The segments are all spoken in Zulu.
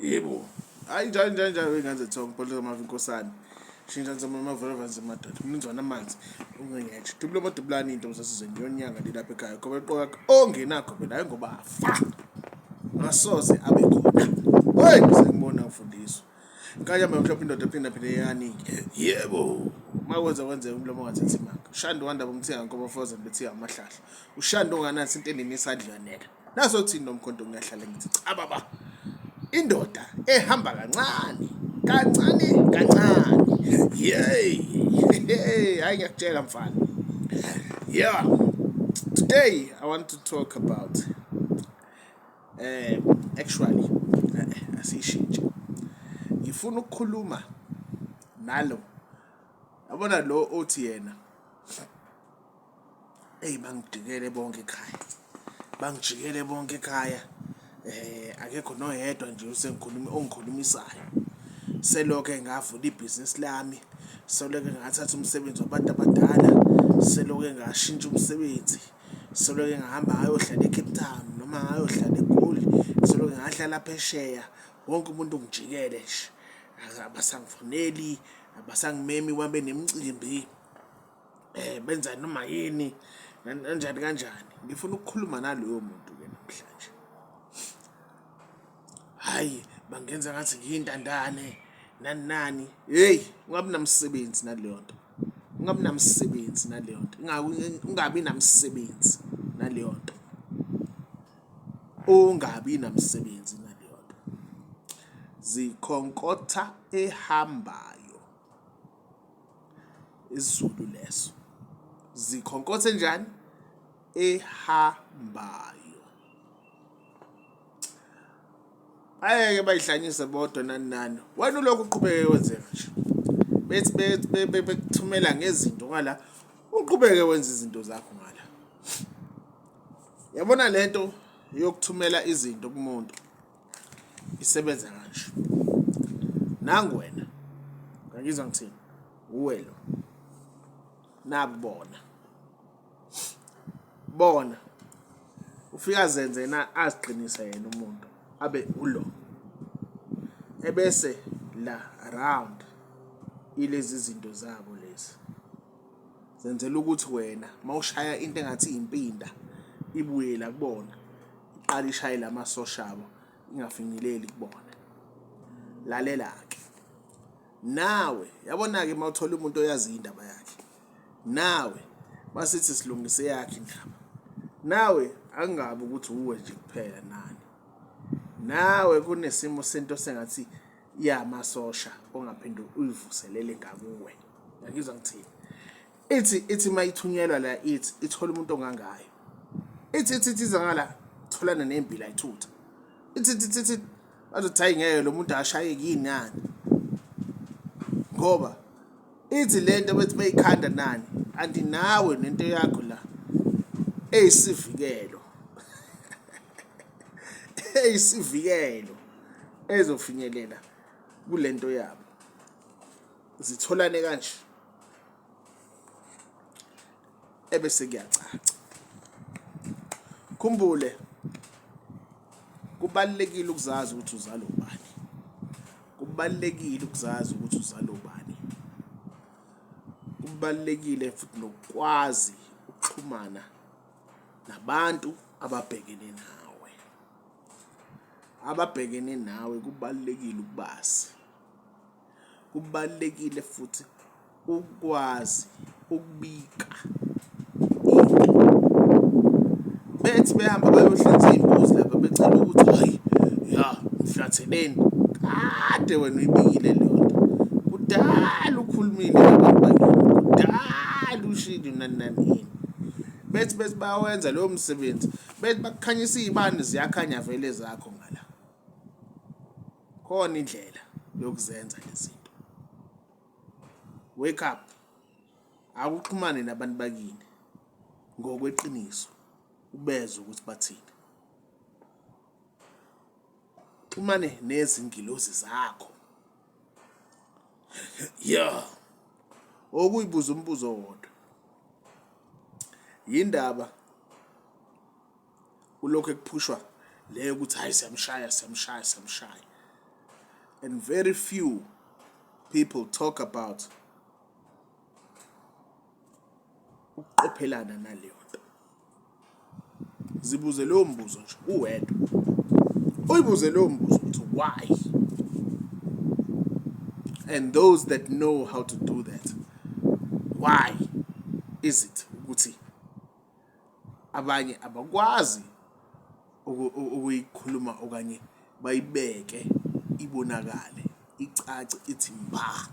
Yebo. Hayi njalo wengenze thonga phela amavinkosana. Shintsha nzima amavolova nzima madoda. Mnizwana amanzi. Ungenyeje. Dublo modublani into zasizweni yonyanga lilapha ekhaya. Ngoba iqoka ongenakho phela hayi ngoba afa. Ngasoze abe khona. Hey, sengibona ufundiswa. Nkanya mhlawumbe indoda phinda yani. Yebo. Makwenza kwenzeka umlomo ongathethi imanga. Ushando wanda bomthenga ngoba foza bethi amahlahla. Ushando onganathi into enini isadliwanela. Naso thini nomkhonto ngiyahlala ngithi cha baba. Indoda ehamba kancane. Yay. Hayi ngiyakutshela mfana. Yeah. Today I want to talk about actually asishintshe. Ngifuna ukukhuluma nalo. Yabona lo othi yena. Bangijikele bonke ekhaya. Akekho noyedwa nje ongikhulumisayo. Selokho ngavula ibhizinisi lami, selokho ngathatha umsebenzi wabantu abadala, selokho ngashintsha umsebenzi, selokho ngahamba ngayohlala eCape Town noma ngayohlala eGoli, selokho ngahlala phesheya, wonke umuntu ungijikele nje. Abasangifoneli, abasangimemi wabe nemicimbi. Benza noma yini kanjani. Ngifuna ukukhuluma naloyo muntu ke namhlanje. Hayi bangenza ngathi ngiyintandane nani. Hey, ungabi namsebenzi naleyo nto. Ungabi namsebenzi naleyo nto. Ungabi namsebenzi naleyo nto. Ungabi namsebenzi naleyo nto. Zikhonkotha ehambayo. Isizulu leso. Zikhonkothe njani? Ehambayo. Ayeke bayihlanyise bodwa nani. Wena ulokhu uqhubeke wenzeka nje. Bethi bekuthumela ngezinto ngala. Uqhubeke wenza izinto zakho ngala. Yabona lento yokuthumela izinto kumuntu isebenza kanje. Nangu wena. Ngizwa ngithini? Uwelo. Nakubona. Bona. Ufika zenze yena aziqinisa yena umuntu. Abe ulo. Ebese la around ilezi zinto zabo lezi. Zenzela ukuthi wena mawushaya into engathi impinda ibuye la kubona. Iqala ishaye lamasosha abo ingafinyeleli kubona. Lalela ke. Nawe yabona ke mawuthola umuntu oyazi indaba yakhe. Nawe basithi silungise yakhe indaba. Nawe angabe ukuthi uwe nje kuphela nani. Nawe kunesimo sento sengathi yamasosha ongaphinde uyivuselele ngakuwe. Ngizwa ngithini? Ithi mayithunyelwa la ithola umuntu ongangayo. Ithi zangala tholana nempilo ayithutha. Ithi azothi hayi ngeke lo muntu ashayeki yini nani. Ngoba ithi lento bethi bayikhanda nani anti nawe nento yakho la isivikelo. Isivikelo ezofinyelela kulento yabo. Zitholane kanje. Ebese kuyacaca. Khumbule kubalekile ukuzazi ukuthi uzalo ubani. Kubalekile ukuzazi ukuthi uzalo ubani. Kubalekile futhi nokwazi ukuxhumana nabantu ababhekene nawe. Ababhekene nawe kubalekile ukubazi. Kubalekile futhi ukwazi ukubika. Bethi behamba bayohlanza imbuzi lapha becela ukuthi hayi mhlatheleni. Kade wena uyibikile le nto. Kudala ukhulumile abantu bakini. Kudala ushilo nani. Bethi bayawenza lo msebenzi. Bethi bakukhanyisa izibani ziyakhanya vele zakho ngala. Khona indlela yokuzenza lezi zinto. Wake up. Akuxhumane nabantu bakini ngokweqiniso. Ubeze ukuthi bathini. Xhumane nezingilozi zakho. Okuyibuza umbuzo wodwa. Yindaba ulokho ekuphushwa leyo ukuthi hayi siyamshaya. and very few people talk about ukuqophelana naleyo nto. Zibuze lowo mbuzo nje uwedwa. Uyibuze lowo mbuzo uthi why? And those that know how to do that, why is it ukuthi abanye abakwazi ukuyikhuluma okanye bayibeke ibonakale icace ithi mba?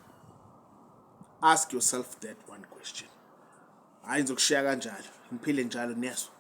Ask yourself that one question. Hayi ngizokushiya kanjalo, ngiphile njalo nezwe.